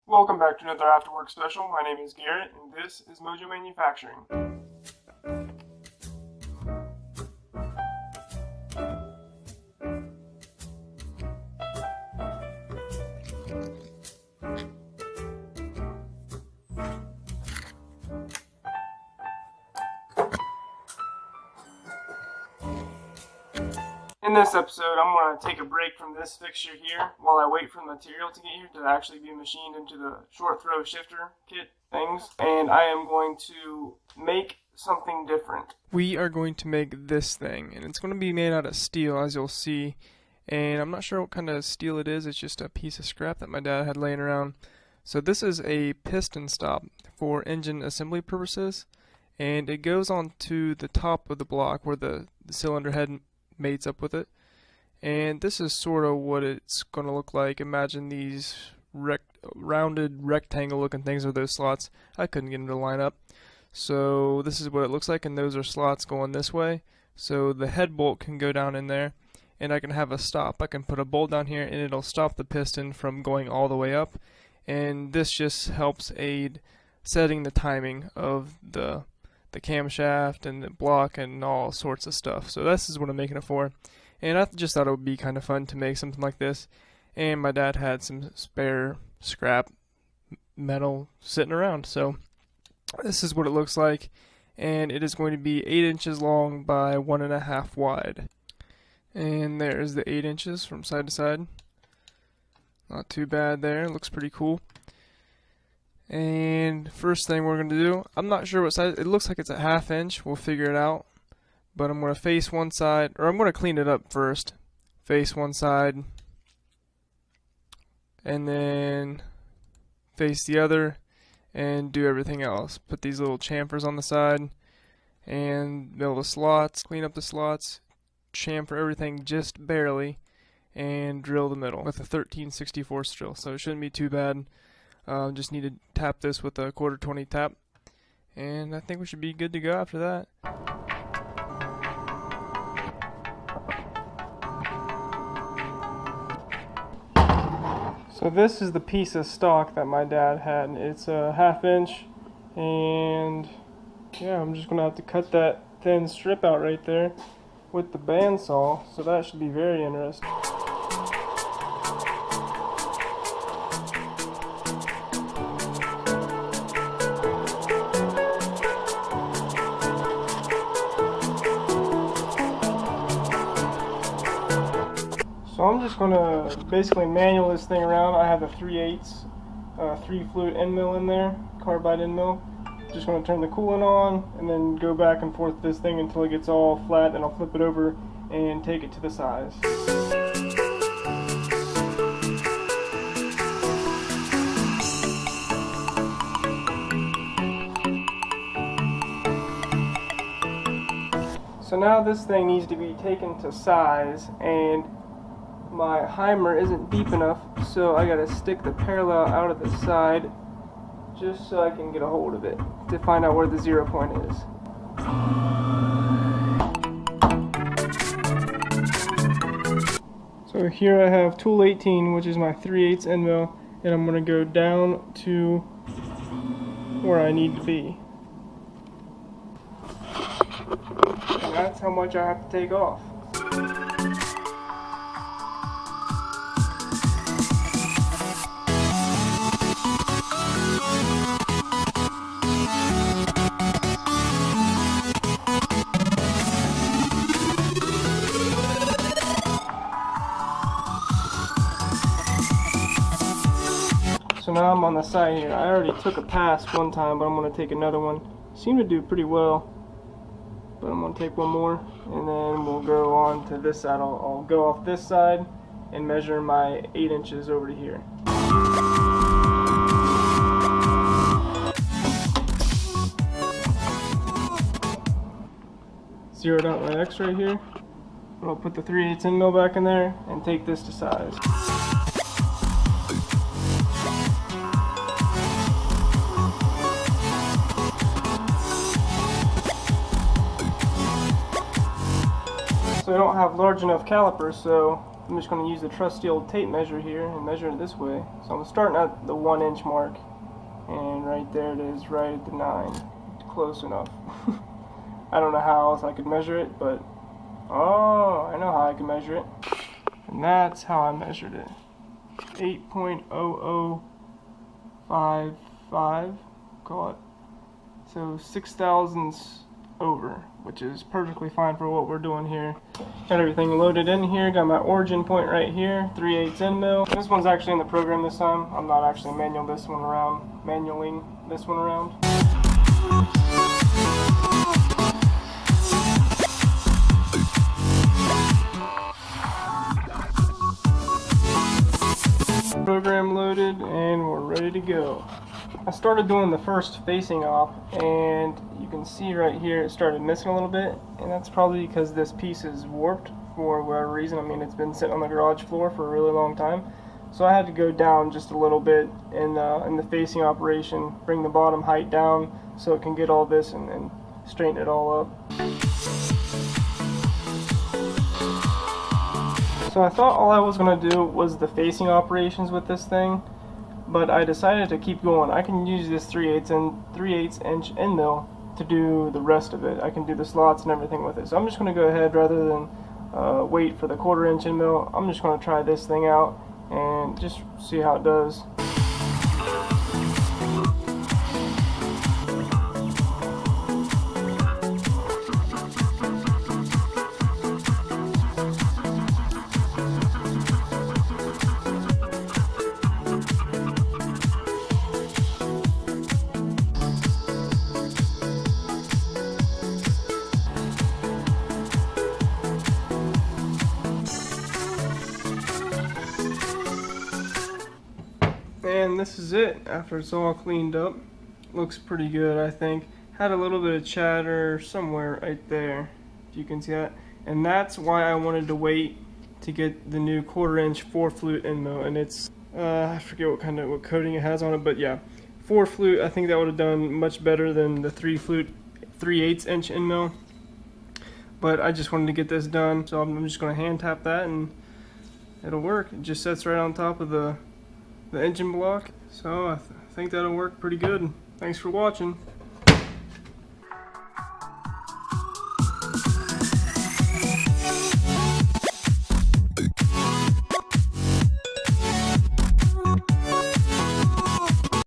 Welcome back to another After Work special. My name is Garrett, and this is Mojo Manufacturing. In this episode, I'm going to take a break from this fixture here while I wait for the material to get here to actually be machined into the short throw shifter kit things. And I am going to make something different. We are going to make this thing, and it's going to be made out of steel, as you'll see. And I'm not sure what kind of steel it is. It's just a piece of scrap that my dad had laying around. So this is a piston stop for engine assembly purposes. And it goes onto the top of the block where the cylinder head mates up with it, and this is sort of what it's going to look like. Imagine these rounded rectangle looking things are those slots. I couldn't get them to line up, so this is what it looks like, and those are slots going this way, so the head bolt can go down in there, and I can have a stop. I can put a bolt down here and it'll stop the piston from going all the way up, and this just helps aid setting the timing of the camshaft and the block and all sorts of stuff. So this is what I'm making it for, and I just thought it would be kind of fun to make something like this. And my dad had some spare scrap metal sitting around, so this is what it looks like, and it is going to be 8 inches long by 1.5 wide. And there's the 8 inches from side to side. Not too bad there. It looks pretty cool. And first thing we're going to do, I'm not sure what size, it looks like it's a 1/2 inch, we'll figure it out, but I'm going to face one side, or I'm going to clean it up first, face one side, and then face the other, and do everything else. Put these little chamfers on the side, and build the slots, clean up the slots, chamfer everything just barely, and drill the middle with a 13/64 drill, so it shouldn't be too bad. Just need to tap this with a 1/4-20 tap, and I think we should be good to go after that. So this is the piece of stock that my dad had. It's a 1/2 inch, and yeah, I'm just gonna have to cut that thin strip out right there with the bandsaw, so that should be very interesting. So I'm just going to basically manual this thing around. I have a 3/8 3-flute end mill in there, carbide end mill. Just going to turn the coolant on and then go back and forth this thing until it gets all flat, and I'll flip it over and take it to the size. So now this thing needs to be taken to size, and my Heimer isn't deep enough, so I gotta stick the parallel out of the side just so I can get a hold of it to find out where the 0 point is. So here I have tool 18, which is my 3/8 end mill, and I'm gonna go down to where I need to be. And that's how much I have to take off. So now I'm on the side here. I already took a pass one time, but I'm going to take another one. Seemed to do pretty well, but I'm going to take one more, and then we'll go on to this side. I'll go off this side and measure my 8 inches over to here. Zeroed out my X right here. I'll put the 3/8 end mill back in there and take this to size. So I don't have large enough calipers, so I'm just going to use the trusty old tape measure here and measure it this way. So I'm starting at the 1 inch mark, and right there it is, right at the 9. Close enough. I don't know how else I could measure it, but oh, I know how I can measure it. And that's how I measured it. 8.0055, call it. So 6 thousandths over, which is perfectly fine for what we're doing here. Got everything loaded in here, got my origin point right here, 3/8 end mill. This one's actually in the program this time. I'm not actually manualing this one around. Program loaded and we're ready to go. I started doing the first facing op, and you can see right here it started missing a little bit, and that's probably because this piece is warped for whatever reason. I mean, it's been sitting on the garage floor for a really long time, so I had to go down just a little bit in the facing operation, bring the bottom height down so it can get all this and straighten it all up. So I thought all I was going to do was the facing operations with this thing, but I decided to keep going. I can use this 3/8 inch end mill to do the rest of it. I can do the slots and everything with it. So I'm just going to go ahead, rather than wait for the 1/4 inch end mill, I'm just going to try this thing out and just see how it does. And this is it after it's all cleaned up. Looks pretty good, I think. Had a little bit of chatter somewhere right there, if you can see that. And that's why I wanted to wait to get the new 1/4 inch 4 flute end mill. And it's I forget what coating it has on it, but yeah, 4 flute. I think that would have done much better than the 3 flute 3/8 inch end mill. But I just wanted to get this done, so I'm just going to hand tap that and it'll work. It just sits right on top of the engine block, so I think that'll work pretty good. Thanks for watching.